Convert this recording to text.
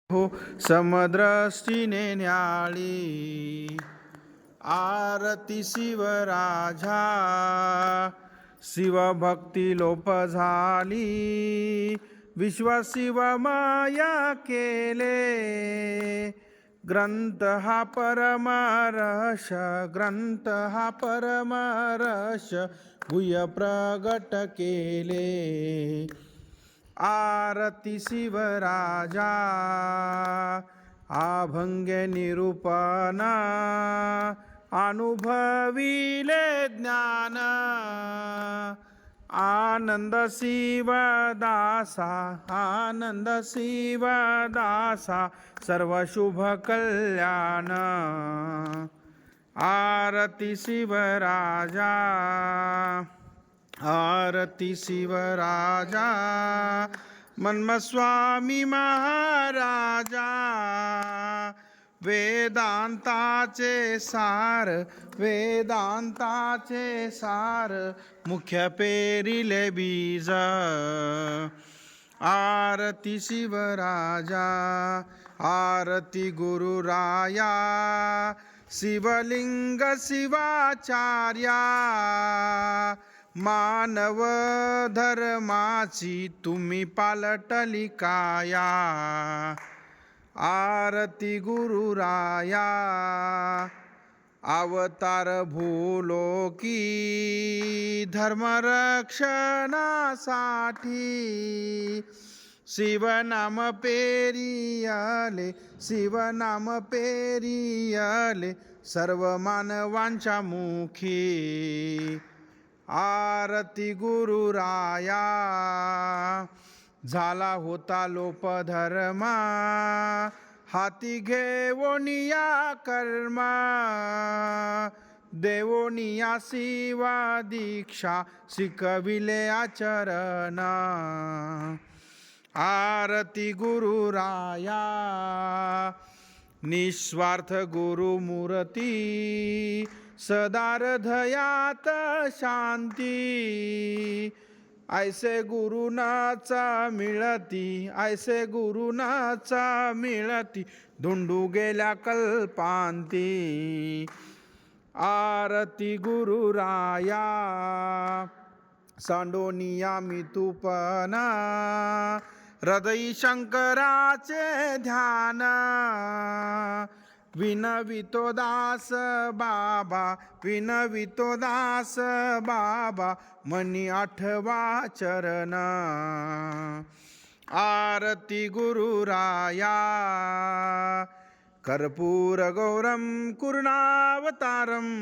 हो समदृष्टीने न्याळी आरती शिवराजा शिवभक्ती लोप झाली विश्वास शिव माया केले ग्रंथ हा परमरस ग्रंथ हा परमरस गुह्य प्रगट केले आरती शिवराजा अभंग निरूपणा अनुभविले ज्ञान आनंद शिवदासा आनंद शिवदासा सर्व शुभ कल्याण आरती शिवराजा आरती शिवराजा मन्मस्वामी महाराजा वेदांताचे सार वेदांताचे सार मुख्य पेरिले बीज आरती शिवराजा आरती गुरुराया शिवलिंग शिवाचार्या मानव धर्माची तुम्ही पालटली काया आरती गुरुराया अवतार भूलोकी धर्मरक्षणासाठी शिवनाम पेरियाले शिवनाम पेरियाले सर्व मानवांच्या मुखी आरती गुरुराया झाला होता लोप धर्मा हाती घेवोनिया कर्मा देवोनिया शिवा दीक्षा शिकविले आचरण आरती गुरुराया निस्वार्थ गुरुमूर्ती सदा हृदयात शांती ऐसे गुरुनाचा मिळती ऐसे गुरुनाचा मिळती धुंडू गेल्या कल्पांती आरती गुरुराया सांडोनिया मितुपना हृदयी शंकराचे ध्यान विनवितो दास बाबा विनवितो दास बाबा मनी आठवा चरण आरती गुरुराया कर्पूर गौरम कुर्णावतारम